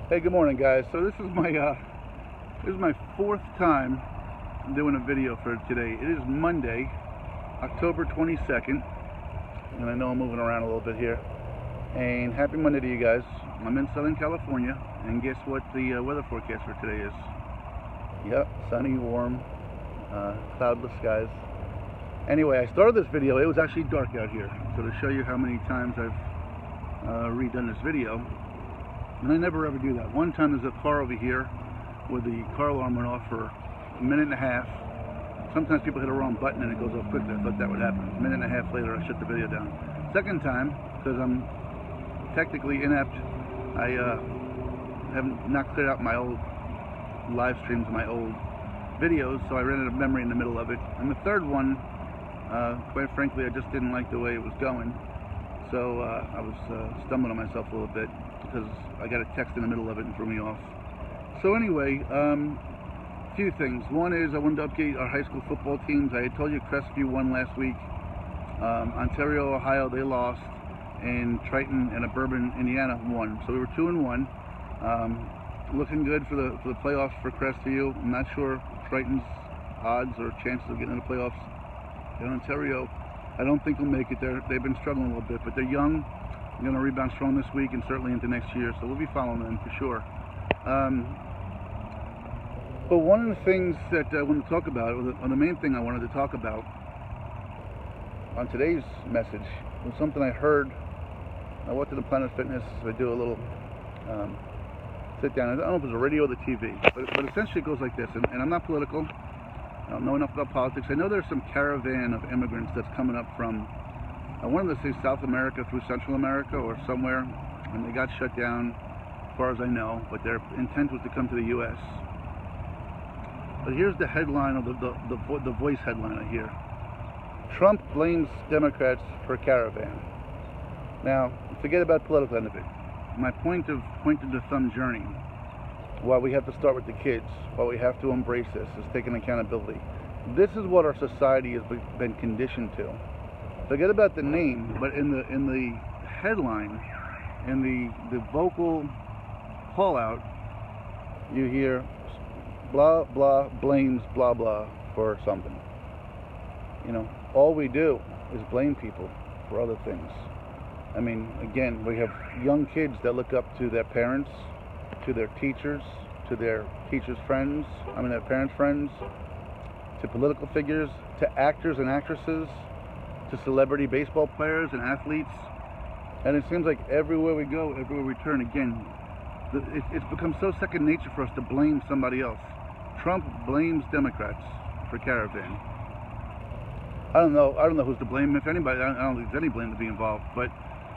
Hey, good morning, guys. So this is my fourth time doing a video for today. It is Monday, October 22nd, and I know I'm moving around a little bit here. And happy Monday to you guys. I'm in Southern California, and guess what the weather forecast for today is? Yep, sunny, warm, cloudless skies. Anyway, I started this video. It was actually dark out here, so to show you how many times I've redone this video. And I never ever do that. One time there's a car over here where the car alarm went off for a minute and a half. Sometimes people hit a wrong button and it goes off quickly. I thought that would happen. A minute and a half later, I shut the video down. Second time, because I'm technically inept, I have not cleared out my old live streams, my old videos, so I ran out of memory in the middle of it. And the third one, quite frankly, I just didn't like the way it was going. So I was stumbling on myself a little bit because I got a text in the middle of it and threw me off. So anyway, a few things. One is I wanted to update our high school football teams. I had told you Crestview won last week. Ontario, Ohio, they lost. And Triton and Bourbon, Indiana won. So we were 2-1. Looking good for the playoffs for Crestview. I'm not sure Triton's odds or chances of getting into the playoffs. In Ontario, I don't think they'll make it. They've been struggling a little bit, but they're young. They're going to rebound strong this week and certainly into next year, so we'll be following them for sure. But one of the things that I want to talk about, or the main thing I wanted to talk about on today's message, was something I heard. I went to the Planet Fitness. I do a little sit down. I don't know if it was the radio or the TV, but essentially it goes like this. And I'm not political. I don't know enough about politics. I know there's some caravan of immigrants that's coming up from, I wanted to say South America through Central America or somewhere, and they got shut down, as far as I know, but their intent was to come to the U.S. But here's the headline, of the Voice headline I hear. Trump blames Democrats for caravan. Now, forget about the political end of it. My point of pointed the thumb journey, why we have to start with the kids, why we have to embrace this, is taking accountability. This is what our society has been conditioned to. Forget about the name, but in the headline, in the vocal call out, you hear blah blah blames blah blah for something. You know, all we do is blame people for other things. I mean, again, we have young kids that look up to their parents, to their teachers, to their teachers' friends, their parents' friends, to political figures, to actors and actresses, to celebrity baseball players and athletes. And it seems like everywhere we go, everywhere we turn, again, it's become so second nature for us to blame somebody else. Trump blames Democrats for caravan. I don't know who's to blame. If anybody, I don't think there's any blame to be involved. But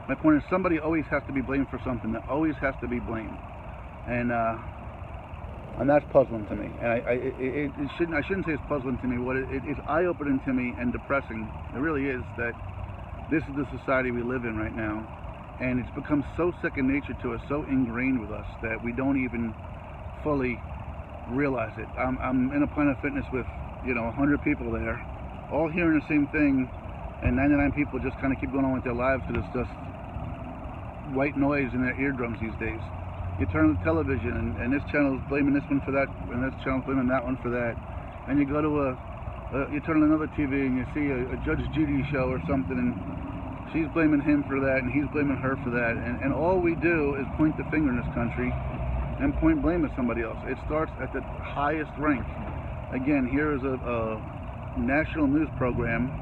my point is, somebody always has to be blamed for something. That always has to be blamed. And that's puzzling to me. And I shouldn't say it's puzzling to me. What it's eye-opening to me and depressing. It really is, that this is the society we live in right now, and it's become so second nature to us, so ingrained with us, that we don't even fully realize it. I'm in a Planet Fitness with 100 people there, all hearing the same thing, and 99 people just kind of keep going on with their lives because it's just white noise in their eardrums these days. You turn on the television, and this channel is blaming this one for that, and this channel is blaming that one for that. And you go to you turn on another TV and you see a Judge Judy show or something, and she's blaming him for that, and he's blaming her for that. And all we do is point the finger in this country and point blame at somebody else. It starts at the highest rank. Again, here is a national news program,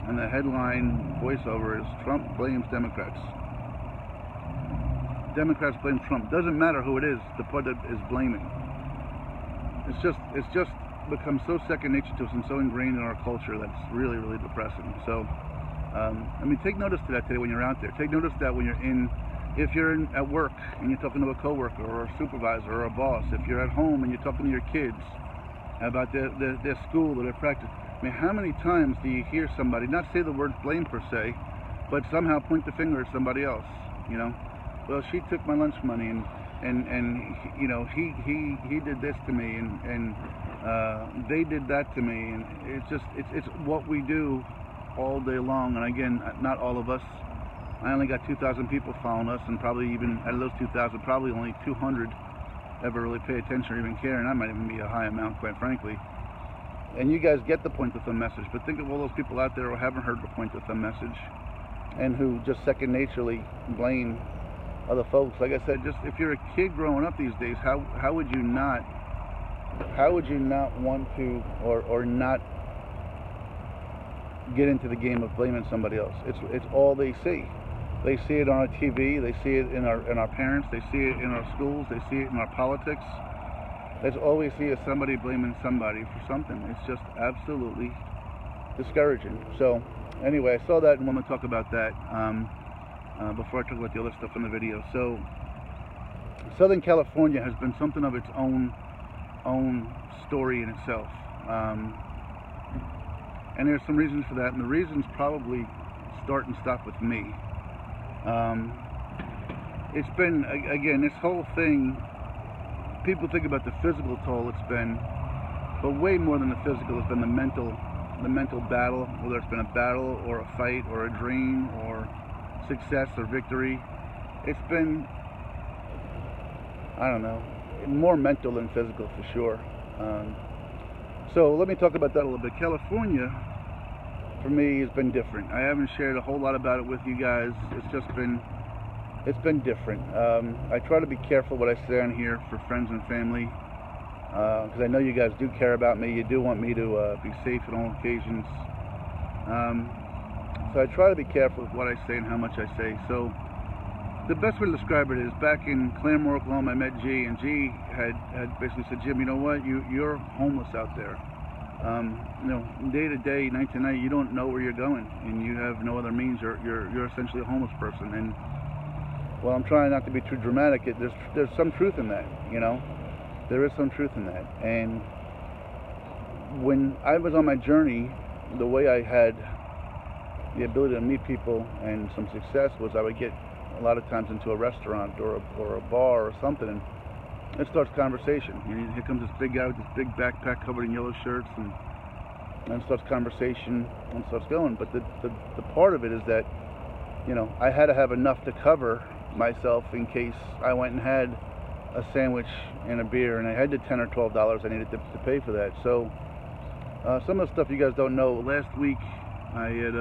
and the headline voiceover is Trump blames Democrats. Democrats blame Trump. Doesn't matter who it is, the part that is blaming. It's just become so second nature to us and so ingrained in our culture that's really, really depressing. So, take notice to that today when you're out there. Take notice of that when if you're at work and you're talking to a coworker or a supervisor or a boss. If you're at home and you're talking to your kids about their school or their practice. How many times do you hear somebody not say the word blame per se, but somehow point the finger at somebody else? Well, she took my lunch money, and he did this to me, and they did that to me, and it's what we do all day long. And again, not all of us, I only got 2,000 people following us, and probably even out of those 2,000, probably only 200 ever really pay attention or even care, and that might even be a high amount, quite frankly. And you guys get the point of the message, but think of all those people out there who haven't heard the point of the message and who just second naturally blame other folks. Like I said, just if you're a kid growing up these days, how would you not want to or not get into the game of blaming somebody else? It's all they see. They see it on our TV, they see it in our parents, they see it in our schools, they see it in our politics. That's all we see is somebody blaming somebody for something. It's just absolutely discouraging. So anyway, I saw that and want to talk about that before I talk about the other stuff in the video. So Southern California has been something of its own story in itself. And there's some reasons for that, and the reasons probably start and stop with me. It's been, again, this whole thing, people think about the physical toll it's been, but way more than the physical has been the mental battle, whether it's been a battle or a fight or a dream or success or victory. It's been, I don't know, more mental than physical for sure. So let me talk about that a little bit. California, for me, has been different. I haven't shared a whole lot about it with you guys. It's been different. I try to be careful what I say on here for friends and family, because I know you guys do care about me. You do want me to be safe on all occasions. So I try to be careful with what I say and how much I say. So the best way to describe it is, back in Claremore, Oklahoma, I met G, and G had basically said, Jim, you know what? You're homeless out there. You know, day to day, night to night, you don't know where you're going, and you have no other means. You're essentially a homeless person. And well, I'm trying not to be too dramatic. There's some truth in that. You know, there is some truth in that. And when I was on my journey, the way I had the ability to meet people and some success was, I would get a lot of times into a restaurant or a bar or something, and it starts conversation. Here comes this big guy with this big backpack covered in yellow shirts, and it starts conversation and starts going. But the part of it is that, you know, I had to have enough to cover myself in case I went and had a sandwich and a beer, and I had the $10 or $12 I needed to pay for that. So some of the stuff you guys don't know, last week I had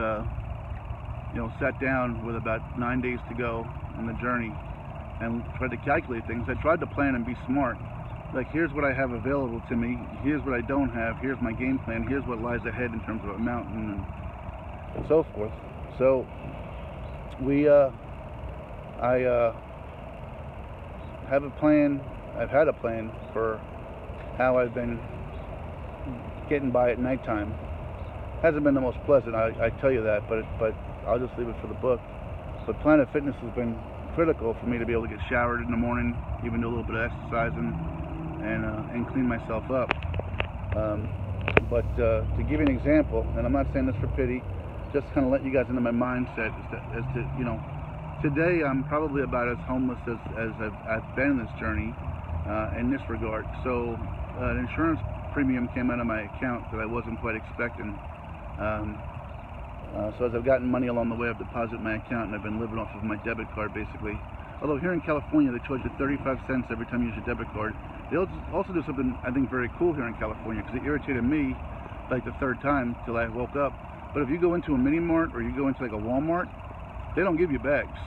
sat down with about 9 days to go on the journey and tried to calculate things. I tried to plan and be smart. Like, here's what I have available to me, here's what I don't have, here's my game plan, here's what lies ahead in terms of a mountain and so forth. So I have a plan. I've had a plan for how I've been getting by at nighttime. Hasn't been the most pleasant, I tell you that, but I'll just leave it for the book. But Planet Fitness has been critical for me to be able to get showered in the morning, even do a little bit of exercising, and clean myself up. But to give you an example, and I'm not saying this for pity, just kind of let you guys into my mindset as to, you know, today I'm probably about as homeless as I've been in this journey in this regard. So an insurance premium came out of my account that I wasn't quite expecting. So as I've gotten money along the way, I've deposited my account, and I've been living off of my debit card, basically. Although here in California, they charge you 35 cents every time you use your debit card. They also do something, I think, very cool here in California, because it irritated me like the third time till I woke up. But if you go into a mini mart or you go into like a Walmart, they don't give you bags.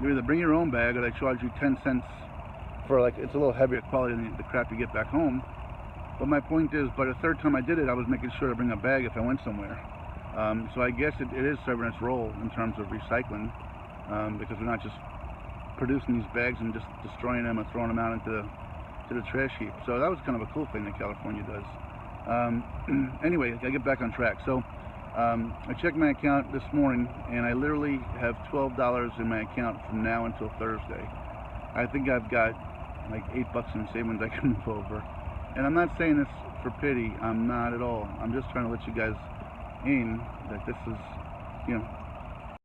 You either bring your own bag, or they charge you 10 cents for, like, it's a little heavier quality than the crap you get back home. But my point is, by the third time I did it, I was making sure to bring a bag if I went somewhere. So I guess it is serving its role in terms of recycling, because we're not just producing these bags and just destroying them and throwing them out into the trash heap. So that was kind of a cool thing that California does. Anyway, I get back on track. So I checked my account this morning, and I literally have $12 in my account from now until Thursday. I think I've got like $8 in savings I can move over. And I'm not saying this for pity. I'm not at all. I'm just trying to let you guys in that this is, you know,